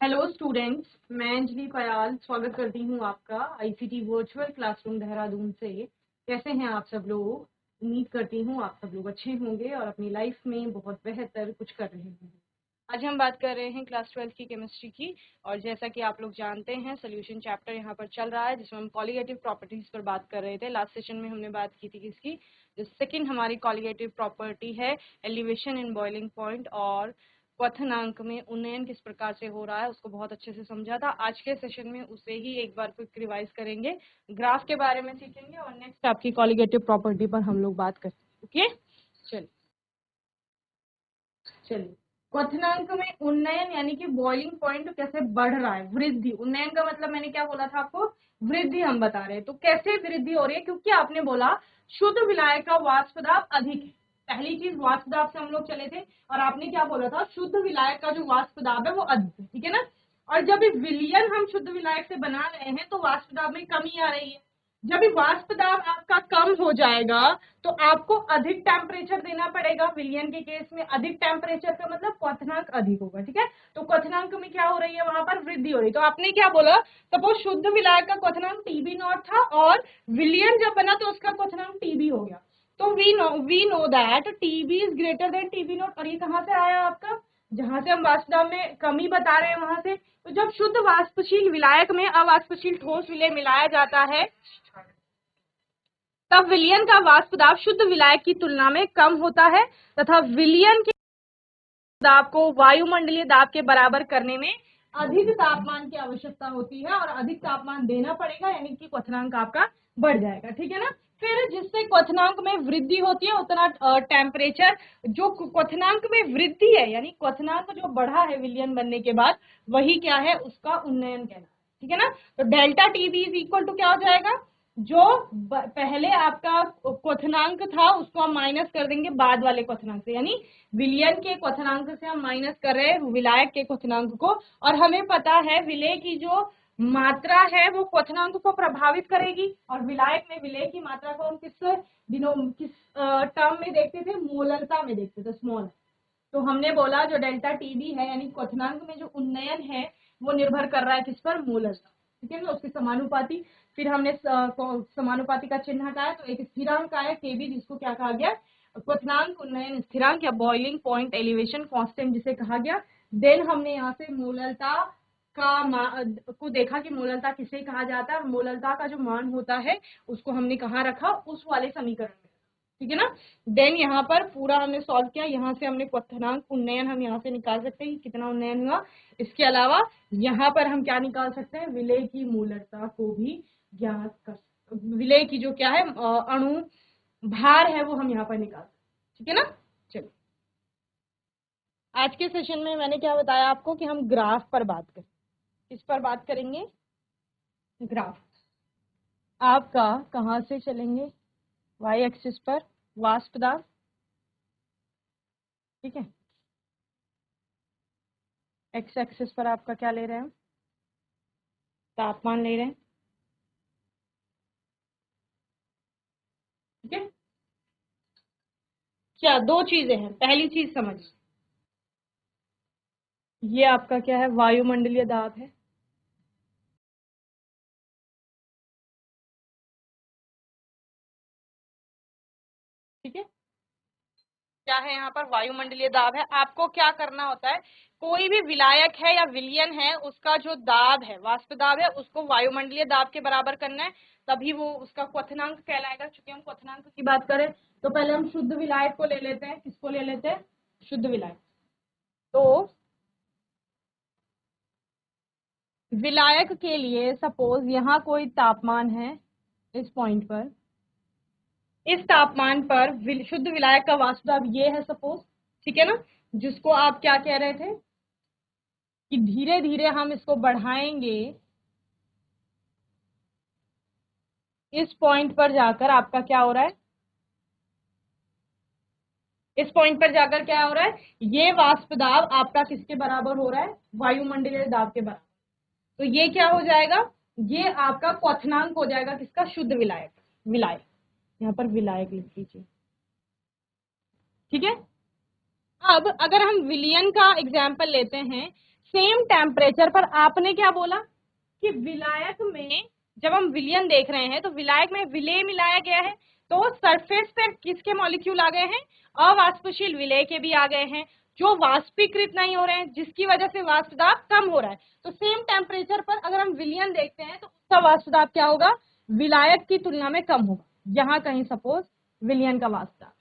Hello students, मैं अंजलि कयाल स्वागत करती हूँ आपका आईसीटी वर्चुअल क्लासरूम देहरादून से। कैसे हैं आप सब लोग? उम्मीद करती हूँ आप सब लोग अच्छे होंगे और अपनी लाइफ में बहुत बेहतर कुछ कर रहे होंगे। आज हम बात कर रहे हैं क्लास 12 की केमिस्ट्री की, और जैसा कि आप लोग जानते हैं सोल्यूशन चैप्टर यहाँ पर चल रहा है जिसमें हम कॉलिगेटिव प्रॉपर्टीज पर बात कर रहे थे। लास्ट सेशन में हमने बात की थी किसकी? जो सेकंड हमारी कॉलिगेटिव प्रॉपर्टी है एलिवेशन इन बॉइलिंग पॉइंट, और क्वथनांक में उन्नयन किस प्रकार से हो रहा है उसको बहुत अच्छे से समझा था। आज के सेशन में उसे ही एक बार क्विक रिवाइज करेंगे, ग्राफ के बारे में सीखेंगे और नेक्स्ट आपकी कॉलिगेटिव प्रॉपर्टी पर हम लोग बात करेंगे। ओके, चलिए क्वथनांक में उन्नयन यानी कि बॉइलिंग पॉइंट कैसे बढ़ रहा है, वृद्धि। उन्नयन का मतलब मैंने क्या बोला था आपको? वृद्धि हम बता रहे हैं। तो कैसे वृद्धि हो रही है? क्योंकि आपने बोला शुद्ध विलायक का वाष्प दाब अधिक है। पहली चीज वाष्प दाब से हम लोग चले थे और आपने क्या बोला था? शुद्ध विलायक का जो वाष्प दाब है वो अधिक है, ठीक है ना। और जब विलयन हम शुद्ध विलायक से बना रहे हैं तो वाष्प दाब में कमी आ रही है। जब वाष्प दाब आपका कम हो जाएगा तो आपको अधिक टेम्परेचर देना पड़ेगा। विलयन के केस में अधिक टेम्परेचर का मतलब क्वथनांक अधिक होगा, ठीक है। तो क्वथनांक में क्या हो रही है? वहां पर वृद्धि हो रही है। तो आपने क्या बोला? सपोज शुद्ध विलायक का क्वथनांक टीबी नॉट था और विलयन जब बना तो उसका क्वथनांक टीबी हो गया। तो we know that TB is greater than TB naught. और ये कहां से आया आपका? जहां से हम वाष्प दाब में कमी बता रहे हैं वहां से। तो जब शुद्ध वाष्पशील विलायक में अवाष्पशील ठोस विलय मिलाया जाता है तब विलयन का वाष्प दाब शुद्ध विलायक की तुलना में कम होता है तथा विलयन के दाब को वायुमंडलीय दाब के बराबर करने में अधिक तापमान की आवश्यकता होती है और अधिक तापमान देना पड़ेगा, यानी कि क्वथनांक आपका बढ़ जाएगा, ठीक है ना। फिर जिससे क्वथनांक में वृद्धि होती है उतना टेम्परेचर, जो क्वथनांक में वृद्धि है यानी क्वथनांक जो बढ़ा है विलयन बनने के बाद, वही क्या है? उसका उन्नयन कहना है, ठीक है ना। तो delta TB is equal to क्या हो जाएगा? जो पहले आपका क्वथनांक था उसको हम माइनस कर देंगे बाद वाले क्वथनांक से, यानी विलयन के क्वथनांक से हम माइनस कर रहे हैं विलायक के क्वथनांक को। और हमें पता है विलय की जो मात्रा है वो क्वथनांक को प्रभावित करेगी, और विलायक में विलय की मात्रा को हम किस टर्म में देखते थे? मोलरता में देखते थे, स्मॉल। तो हमने बोला जो डेल्टा टीबी है यानी क्वथनांक में जो उन्नयन है वो निर्भर कर रहा है किस पर? मोलरता, ठीक है ना, उसके समानुपाती। फिर हमने समानुपाती का चिन्ह हटाया तो एक स्थिरांक आया केबी, जिसको क्या कहा गया? क्वथनांक उन्नयन स्थिरांक या बॉइलिंग पॉइंट एलिवेशन कांस्टेंट जिसे कहा गया। देन हमने यहाँ से मोलरता को देखा कि मोलरता किसे कहा जाता है। मोलरता का जो मान होता है उसको हमने कहाँ रखा? उस वाले समीकरण में, ठीक है ना। देन यहाँ पर पूरा हमने सॉल्व किया। यहाँ से हमने क्वथनांक उन्नयन हम यहाँ से निकाल सकते हैं कितना उन्नयन हुआ। इसके अलावा यहाँ पर हम क्या निकाल सकते हैं? विलय की मोलरता को भी ज्ञात कर, विलय की जो क्या है अणु भार है वो हम यहाँ पर निकाल सकते हैं, ठीक है ना। चलिए आज के सेशन में मैंने क्या बताया आपको कि हम ग्राफ पर बात करें। किस पर बात करेंगे? ग्राफ। आपका कहाँ से चलेंगे? वाई एक्सिस पर वाष्प दाब, ठीक है। एक्स एक्सिस पर आपका क्या ले रहे हैं? तापमान ले रहे हैं, ठीक है। क्या दो चीजें हैं? पहली चीज समझ, ये आपका क्या है? वायुमंडलीय दाब है, ठीक है। क्या है यहाँ पर? वायुमंडलीय दाब है। आपको क्या करना होता है? कोई भी विलायक है या विलयन है उसका जो दाब है, वाष्प दाब है, उसको वायुमंडलीय दाब के बराबर करना है, तभी वो उसका क्वथनांक कहलाएगा। चूंकि हम क्वथनांक की बात करें तो पहले हम शुद्ध विलायक को ले लेते हैं। किसको ले लेते हैं? शुद्ध विलायक। तो विलायक के लिए सपोज यहाँ कोई तापमान है इस पॉइंट पर, इस तापमान पर शुद्ध विलायक का वाष्प दाब ये है सपोज, ठीक है ना। जिसको आप क्या कह रहे थे कि धीरे धीरे हम इसको बढ़ाएंगे, इस पॉइंट पर जाकर आपका क्या हो रहा है? इस पॉइंट पर जाकर क्या हो रहा है? ये वाष्प दाब आपका किसके बराबर हो रहा है? वायुमंडलीय दाब के बराबर। तो ये क्या हो जाएगा? ये आपका क्वथनांक हो जाएगा किसका? शुद्ध विलायक। विलायक, यहाँ पर विलायक लिख लीजिए, ठीक है। अब अगर हम विलयन का एग्जाम्पल लेते हैं, सेम टेम्परेचर पर आपने क्या बोला कि विलायक में, जब हम विलयन देख रहे हैं तो विलायक में विलेय मिलाया गया है, तो सरफेस पर किसके मॉलिक्यूल आ गए हैं, अवाष्पशील विलेय के भी आ गए हैं, जो वाष्पीकृत नहीं हो रहे हैं, जिसकी वजह से वाष्प दाब कम हो रहा है। तो सेम टेम्परेचर पर अगर हम विलयन देखते हैं तो उसका वाष्प दाब क्या होगा, विलायक की तुलना में कम होगा। यहाँ कहीं सपोज विलयन का वाष्प दाब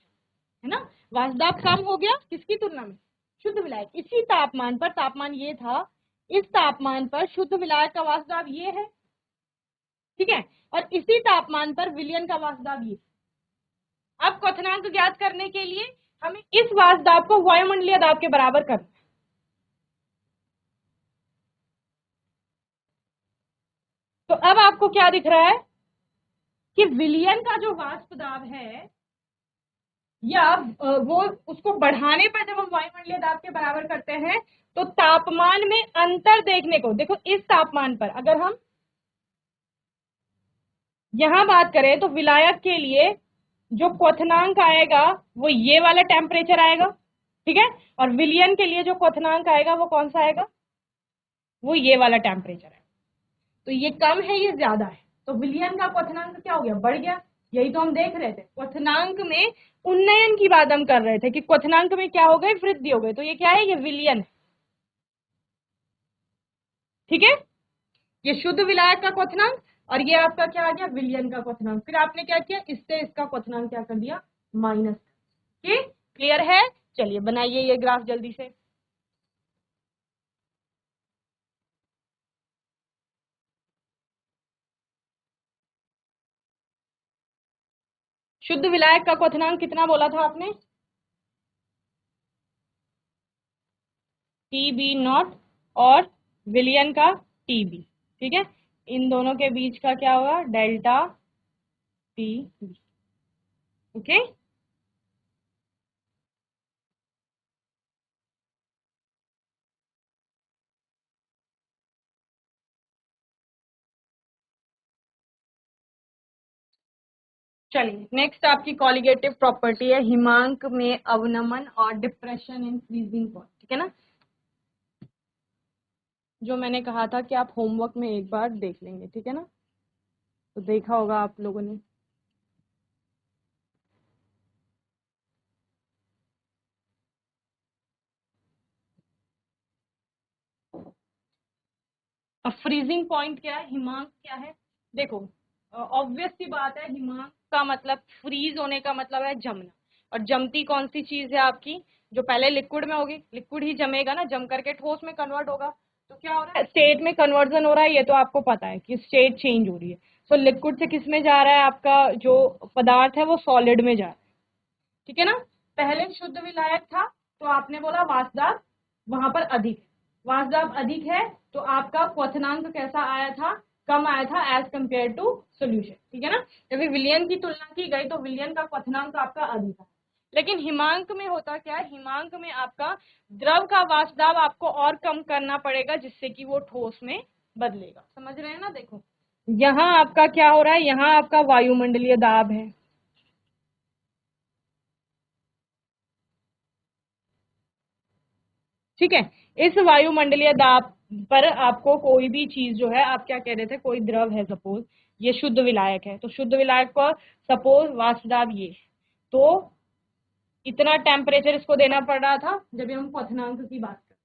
है ना, वाष्प दाब कम हो गया किसकी तुलना में, शुद्ध विलायक। इसी तापमान पर, तापमान ये था, इस तापमान पर शुद्ध विलायक का वाष्प दाब ये है, ठीक है, और इसी तापमान पर विलयन का वाष्प दाब ये। अब क्वथनांक ज्ञात करने के लिए हमें इस वाष्प दाब को वायुमंडलीय दाब के बराबर करना है। तो अब आपको क्या दिख रहा है कि विलयन का जो वाष्प दाब है, या वो उसको बढ़ाने पर जब हम वायुमंडलीय दाब के बराबर करते हैं तो तापमान में अंतर देखने को, देखो इस तापमान पर अगर हम यहां बात करें तो विलायक के लिए जो क्वथनांक आएगा वो ये वाला टेम्परेचर आएगा, ठीक है, और विलयन के लिए जो क्वथनांक आएगा वो कौन सा आएगा, वो ये वाला टेम्परेचर है। तो ये कम है, ये ज्यादा है, तो विलयन का क्वथनांक क्या हो गया, बढ़ गया। यही तो हम देख रहे थे, क्वथनांक में उन्नयन की बात हम कर रहे थे कि क्वथनांक में क्या हो गए, वृद्धि हो गई, तो ये क्या है, ये विलयन है, ठीक है। ये शुद्ध विलायक का क्वथनांक और ये आपका क्या आ गया, विलयन का क्वथनांक। फिर आपने क्या किया, इससे इसका क्वथनांक क्या कर दिया, माइनस। ठीक, क्लियर है। चलिए बनाइए ये ग्राफ जल्दी से। शुद्ध विलायक का क्वथनांक कितना बोला था आपने, टी बी नॉट, और विलियन का टी बी, ठीक है, इन दोनों के बीच का क्या होगा, डेल्टा टी बी, ओके। चलिए नेक्स्ट आपकी कॉलिगेटिव प्रॉपर्टी है हिमांक में अवनमन और डिप्रेशन इन फ्रीजिंग पॉइंट, ठीक है ना, जो मैंने कहा था कि आप होमवर्क में एक बार देख लेंगे, ठीक है ना, तो देखा होगा आप लोगों ने। अब फ्रीजिंग पॉइंट क्या है, हिमांक क्या है, देखो ऑब्वियस सी बात है, हिमांक का मतलब, फ्रीज होने का मतलब है जमना, और जमती कौन सी चीज है आपकी, जो पहले लिक्विड में होगी, लिक्विड ही जमेगा ना, जम करके ठोस में कन्वर्ट होगा। तो क्या हो रहा है, स्टेट में कन्वर्जन हो रहा है, ये तो आपको पता है कि स्टेट चेंज हो रही है। तो लिक्विड से किस में जा रहा है, आपका जो पदार्थ है वो सॉलिड में जा रहा है, ठीक है ना। पहले शुद्ध विलायक था तो आपने बोला वाष्प वहां पर अधिक है, वाष्प अधिक है, तो आपका क्वथनांक कैसा आया था, कम आया था एज कंपेयर टू सोल्यूशन, ठीक है ना। जब विलियन की तुलना की गई तो विलियन का क्वथनांक आपका अधिक है। लेकिन हिमांक में होता क्या है, हिमांक में आपका द्रव का वाष्प आपको और कम करना पड़ेगा, जिससे कि वो ठोस में बदलेगा, समझ रहे हैं ना। देखो यहाँ आपका क्या हो रहा है, यहाँ आपका वायुमंडलीय दाब है, ठीक है। इस वायुमंडलीय दाब पर आपको कोई भी चीज जो है, आप क्या कह रहे थे, कोई द्रव है, सपोज ये शुद्ध विलायक है, तो शुद्ध विलायक को सपोज वाष्प दाब ये, तो इतना टेम्परेचर इसको देना पड़ रहा था जब हम क्वथनांक की बात करें,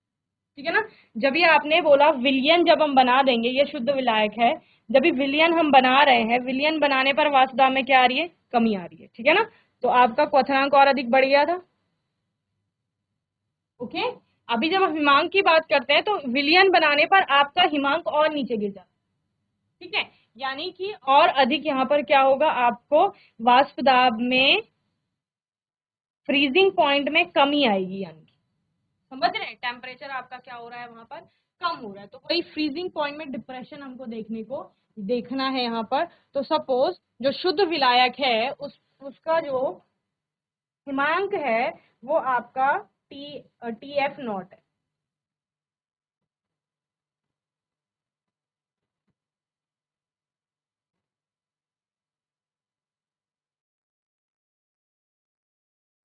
ठीक है ना। जब ये आपने बोला विलियन जब हम बना देंगे, ये शुद्ध विलायक है, जब भी विलियन हम बना रहे हैं, विलियन बनाने पर वाष्प दाब में क्या आ रही है, कमी आ रही है, ठीक है ना। तो आपका क्वथनांक और अधिक बढ़ गया था, ओके। अभी जब हम हिमांक की बात करते हैं तो विलियन बनाने पर आपका हिमांक और नीचे गिर जाता है, ठीक है, यानी कि और अधिक यहाँ पर क्या होगा, आपको वाष्प दाब में फ्रीजिंग पॉइंट में कमी आएगी, यानी कि समझ रहे हैं, टेम्परेचर आपका क्या हो रहा है वहां पर, कम हो रहा है। तो वही फ्रीजिंग पॉइंट में डिप्रेशन हमको देखने को देखना है यहाँ पर। तो सपोज जो शुद्ध विलायक है उसका जो हिमांक है वो आपका टी एफ नॉट है,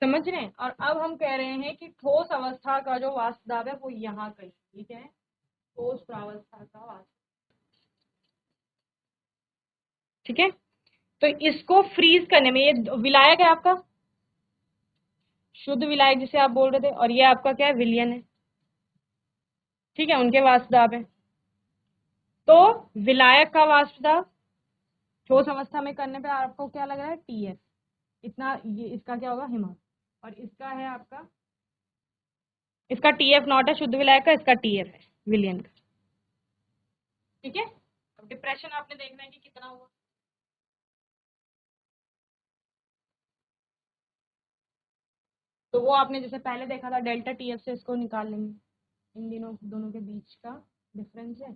समझ रहे हैं। और अब हम कह रहे हैं कि ठोस अवस्था का जो वाष्प दाब है वो यहाँ कहीं, ठीक है, ठोस प्रावस्था का वाष्प। ठीक है, तो इसको फ्रीज करने में, ये विलायक है आपका, शुद्ध विलायक जिसे आप बोल रहे थे, और ये आपका क्या है, विलयन है। ठीक है, उनके वाष्प दाब है। तो विलायक का वाष्प दाब ठोस अवस्था में करने पे आपको क्या लग रहा है, TF इतना, ये इसका क्या होगा, हिमांक, और इसका है आपका, इसका TF नॉट है शुद्ध विलायक का, इसका TF है विलयन का। ठीक है, अब डिप्रेशन आपने देखना है कि कितना हुआ। तो वो आपने जैसे पहले देखा था डेल्टा TF से इसको निकाल लेंगे, इन दिनों दोनों के बीच का डिफरेंस है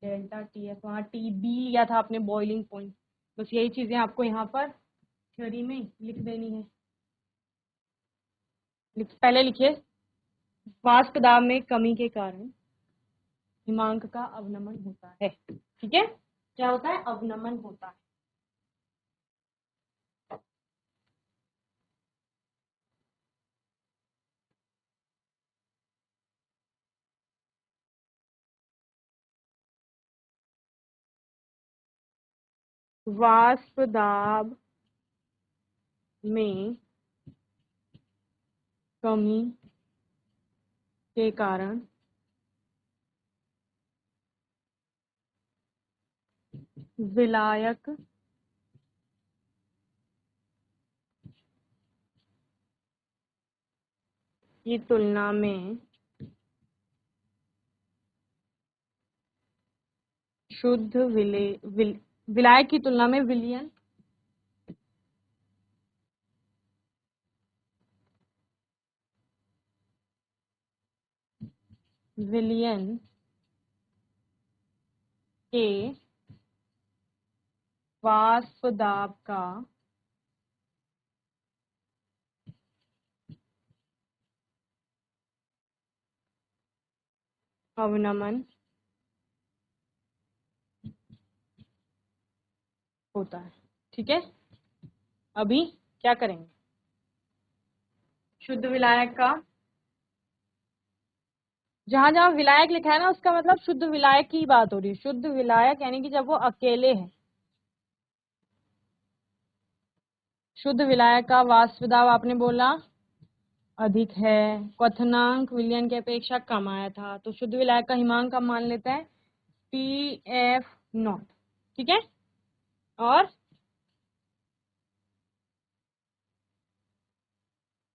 डेल्टा TF, वहाँ TB लिया था आपने बॉइलिंग पॉइंट। बस यही चीजें आपको यहाँ पर थ्योरी में लिख देनी है। पहले लिखिए, वाष्प दाब में कमी के कारण हिमांक का अवनमन होता है। ठीक है, क्या होता है, अवनमन होता है। वाष्प दाब में कमी के कारण विलायक की तुलना में शुद्ध विलायक की तुलना में विलयन के वाष्प दाब का अवनमन होता है। ठीक है, अभी क्या करेंगे, शुद्ध विलायक का, जहां जहां विलायक लिखा है ना उसका मतलब शुद्ध विलायक की बात हो रही है। शुद्ध विलायक यानी कि जब वो अकेले है। शुद्ध विलायक का वाष्प दाब आपने बोला अधिक है, क्वथनांक विलयन की अपेक्षा कम आया था, तो शुद्ध विलायक का हिमांक हम मान लेते हैं TF नॉट। ठीक है, और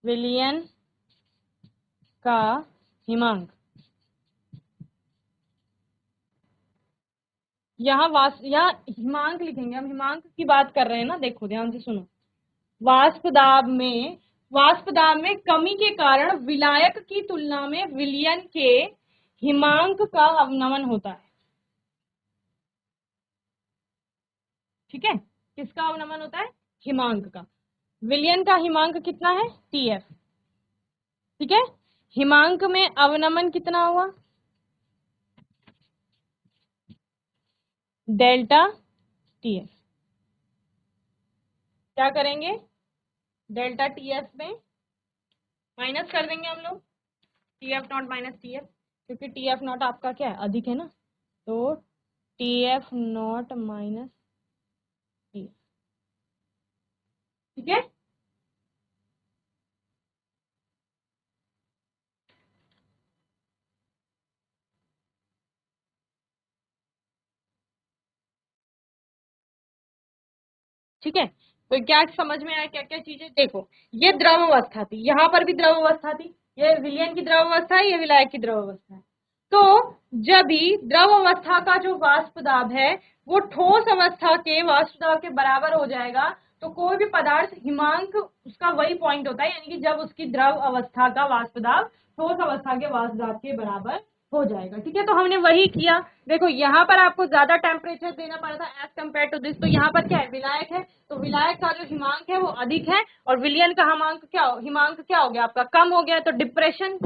विलयन का हिमांक, यहाँ हिमांक लिखेंगे, हम हिमांक की बात कर रहे हैं ना, देखो ध्यान से सुनो। वाष्प दाब में, कमी के कारण विलायक की तुलना में विलयन के हिमांक का अवनमन होता है। ठीक है, किसका अवनमन होता है, हिमांक का। विलयन का हिमांक कितना है, TF। ठीक है, हिमांक में अवनमन कितना हुआ, डेल्टा TF। क्या करेंगे, डेल्टा TF में माइनस कर देंगे हम लोग, TF नॉट माइनस TF, क्योंकि TF नॉट आपका क्या है, अधिक है ना, तो TF नॉट माइनस TF। ठीक है, ठीक है, तो क्या समझ में आया, क्या क्या चीजें देखो। ये द्रव अवस्था थी, यहाँ पर भी द्रव अवस्था थी, ये विलयन की द्रव अवस्था है, ये विलायक की द्रव अवस्था है। तो जब भी द्रव अवस्था का जो वाष्प दाब है वो ठोस अवस्था के वाष्प दाब के बराबर हो जाएगा, तो कोई भी पदार्थ हिमांक उसका वही पॉइंट होता है, यानी कि जब उसकी द्रव अवस्था का वाष्प दाब ठोस अवस्था के वाष्प दाब के बराबर हो जाएगा। ठीक है, तो हमने वही किया। देखो यहाँ पर आपको ज्यादा टेम्परेचर देना पड़ा था एज कम्पेयर टू दिस, तो यहाँ पर क्या है, विलायक है, तो विलायक का जो हिमांक है वो अधिक है, और विलयन का हिमांक क्या हो गया आपका, कम हो गया। तो डिप्रेशन,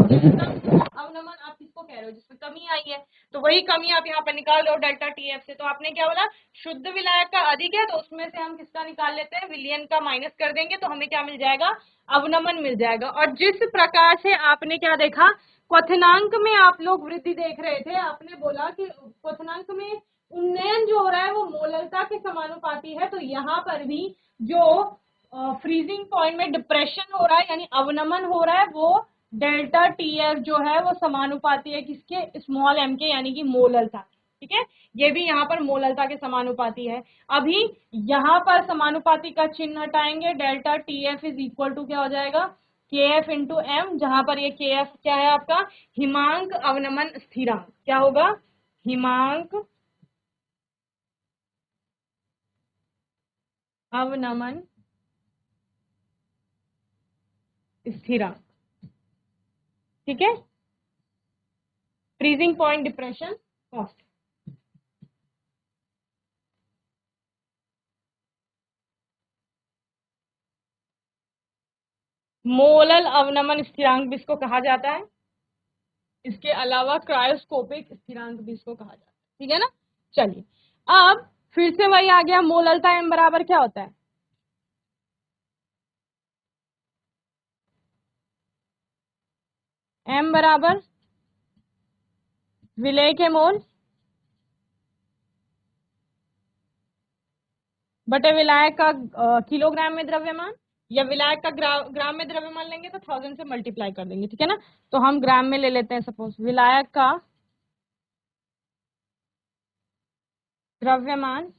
अवनमन आप किसको कह रहे हो, जिसमें कमी आई है, तो वही कमी आप यहाँ पर निकाल लो डेल्टा TF से। तो आपने क्या बोला, शुद्ध विलायक का अधिक है, तो उसमें से हम किसका निकाल लेते हैं, विलयन का माइनस कर देंगे, तो हमें क्या मिल जाएगा, अवनमन मिल जाएगा। और जिस प्रकार से आपने क्या देखा, क्वथनांक में आप लोग वृद्धि देख रहे थे, आपने बोला कि क्वथनांक में उन्नयन जो हो रहा है वो मोलरता के समानुपाती है, तो यहाँ पर भी जो फ्रीजिंग पॉइंट में डिप्रेशन हो रहा है यानी अवनमन हो रहा है वो डेल्टा टी एफ जो है वो समानुपाती है किसके, स्मॉल एम के, यानी कि मोलरता। ठीक है, ये भी यहाँ पर मोलरता के समानुपाती है। अभी यहाँ पर समानुपाती का चिन्ह हटाएंगे, delta T F is equal to क्या हो जाएगा, के एफ इंटू एम, जहां पर ये के एफ क्या है आपका, हिमांक अवनमन स्थिरांक। क्या होगा, हिमांक अवनमन स्थिरांक। ठीक है, freezing point depression cost. Molal अवनमन स्थिरांक भी इसको कहा जाता है, इसके अलावा क्रायोस्कोपिक स्थिरांक भी इसको कहा जाता है। ठीक है ना, चलिए अब फिर से वही आ गया, मोललता एम बराबर क्या होता है, एम बराबर विलेय के मोल बटे विलायक का किलोग्राम में द्रव्यमान, या विलायक का ग्राम में द्रव्यमान लेंगे तो 1000 से मल्टीप्लाई कर देंगे। ठीक है ना, तो हम ग्राम में ले लेते हैं, सपोज विलायक का द्रव्यमान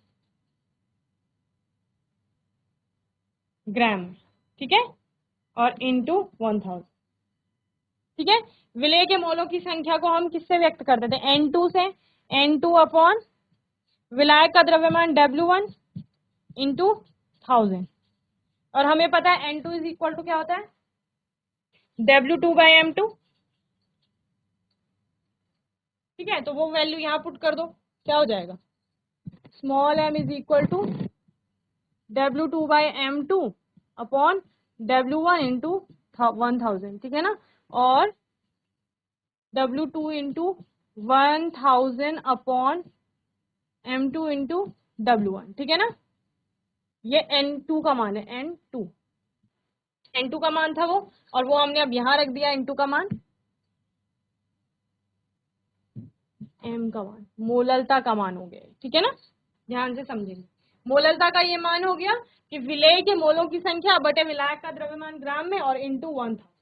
ग्राम में। ठीक है, और इंटू 1000। ठीक है, विलेय के मोलों की संख्या को हम किससे व्यक्त कर देते हैं, N2 से, N2 अपॉन विलायक का द्रव्यमान W1 इंटू 1000, और हमें पता है N2 इज इक्वल टू क्या होता है, W2/M2। ठीक है, तो वो वैल्यू यहाँ पुट कर दो, क्या हो जाएगा, small m is equal to W2/M2 upon W1 into 1000। ठीक है ना, और W2 into 1000 upon M2 into W1। ठीक है ना, ये N2 का मान है, N2 का मान था वो, और वो हमने अब यहाँ रख दिया N2 का मान, M का मान मोललता का मान हो गया। ठीक है ना, ध्यान से समझेंगे, मोललता का ये मान हो गया कि विलेय के मोलों की संख्या बटे विलायक का द्रव्यमान ग्राम में और इंटू 1000।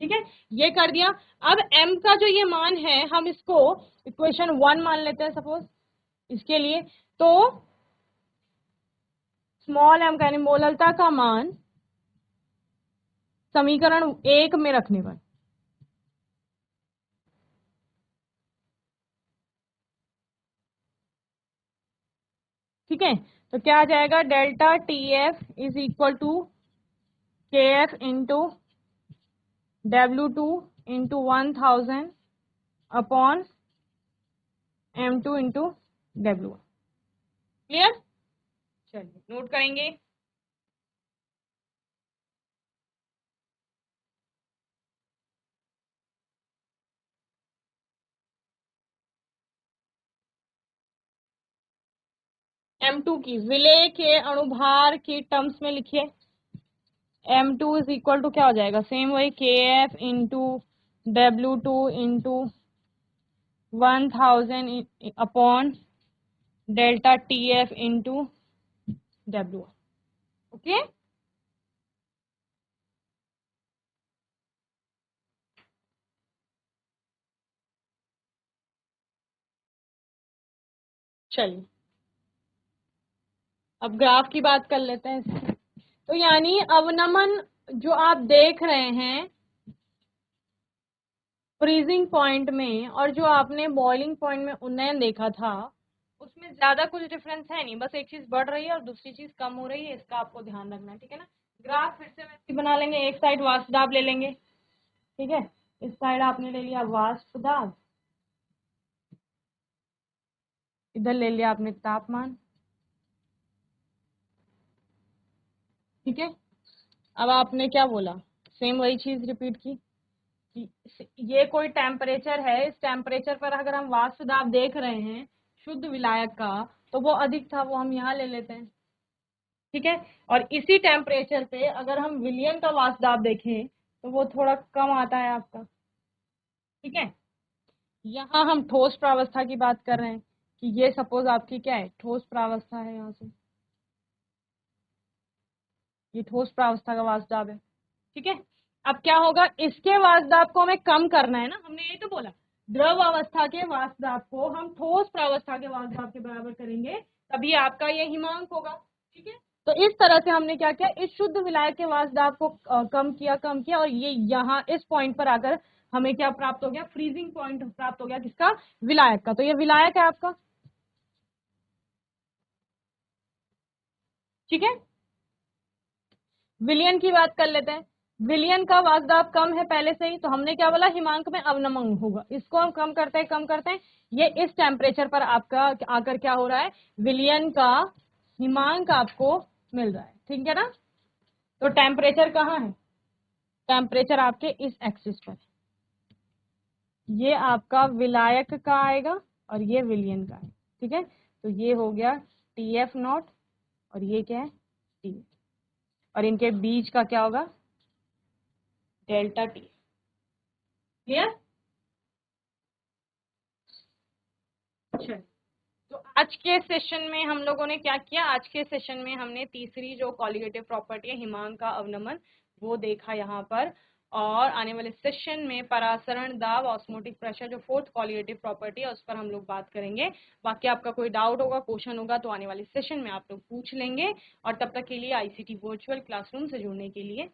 ठीक है, ये कर दिया। अब m का जो ये मान है हम इसको इक्वेशन 1 मान लेते हैं सपोज इसके लिए, तो स्मॉल m का यानी मोललता का मान समीकरण 1 में रखने पर, ठीक है, तो क्या आ जाएगा, delta T F is equal to K F into W2 into 1000 upon M2 into W1। Clear, चलिए नोट करेंगे। M2 की विलेय के अणुभार की टर्म्स में लिखिए, M2 इज इक्वल टू क्या हो जाएगा, सेम वही के F into W2 into 1000 upon delta T F into W1। Okay, चलिए अब ग्राफ की बात कर लेते हैं इसकी। तो यानी अवनमन जो आप देख रहे हैं फ्रीजिंग पॉइंट में और जो आपने बॉइलिंग पॉइंट में उन्नयन देखा था उसमें ज्यादा कुछ डिफरेंस है नहीं, बस एक चीज बढ़ रही है और दूसरी चीज कम हो रही है, इसका आपको ध्यान रखना है। ठीक है ना, ग्राफ फिर से वैसे ही बना लेंगे, एक साइड वाष्प दाब ले लेंगे। ठीक है, इस साइड आपने ले लिया वाष्प दाब, इधर ले लिया आपने तापमान। ठीक है, अब आपने क्या बोला, सेम वही चीज रिपीट की कि ये कोई टेम्परेचर है, इस टेम्परेचर पर अगर हम वाष्प दाब देख रहे हैं शुद्ध विलायक का तो वो अधिक था, वो हम यहाँ ले लेते हैं। ठीक है, और इसी टेम्परेचर पे अगर हम विलियन का वाष्प दाब देखें तो वो थोड़ा कम आता है आपका। ठीक है। यहाँ हम ठोस प्रावस्था की बात कर रहे हैं कि ये सपोज आपकी क्या है, ठोस प्रावस्था है। यहाँ से ये ठोस प्रावस्था का वाष्प दाब है। ठीक है। अब क्या होगा, इसके वाष्प दाब को हमें कम करना है ना, हमने यही तो बोला, द्रव अवस्था के वाष्प दाब को हम ठोस प्रावस्था के वाष्प दाब के बराबर करेंगे, तभी आपका ये हिमांक होगा। ठीक है। तो इस तरह से हमने क्या किया, इस शुद्ध विलायक के वाष्प दाब को कम किया और ये यहाँ इस पॉइंट पर आकर हमें क्या प्राप्त हो गया, फ्रीजिंग पॉइंट प्राप्त हो गया, किसका, विलायक का। तो ये विलायक है आपका। ठीक है। विलयन की बात कर लेते हैं। विलयन का वाष्प दाब कम है पहले से ही, तो हमने क्या बोला, हिमांक में अवनमन होगा। इसको हम कम करते हैं, ये इस टेम्परेचर पर आपका आकर क्या हो रहा है, विलयन का हिमांक आपको मिल रहा है। ठीक है ना। तो टेम्परेचर कहाँ है, टेम्परेचर आपके इस एक्सिस पर, ये आपका विलायक का आएगा और ये विलयन का है। ठीक है। तो ये हो गया TF0 और ये क्या है, T, और इनके बीच का क्या होगा, डेल्टा T। क्लियर। अच्छा, तो आज के सेशन में हम लोगों ने क्या किया, आज के सेशन में हमने तीसरी जो कॉलिगेटिव प्रॉपर्टी है, हिमांक का अवनमन, वो देखा यहाँ पर। और आने वाले सेशन में परासरण दाब, ऑस्मोटिक प्रेशर, जो फोर्थ कॉलिगेटिव प्रॉपर्टी है, उस पर हम लोग बात करेंगे। बाकी आपका कोई डाउट होगा, क्वेश्चन होगा, तो आने वाले सेशन में आप लोग पूछ लेंगे। और तब तक के लिए ICT वर्चुअल क्लासरूम से जुड़ने के लिए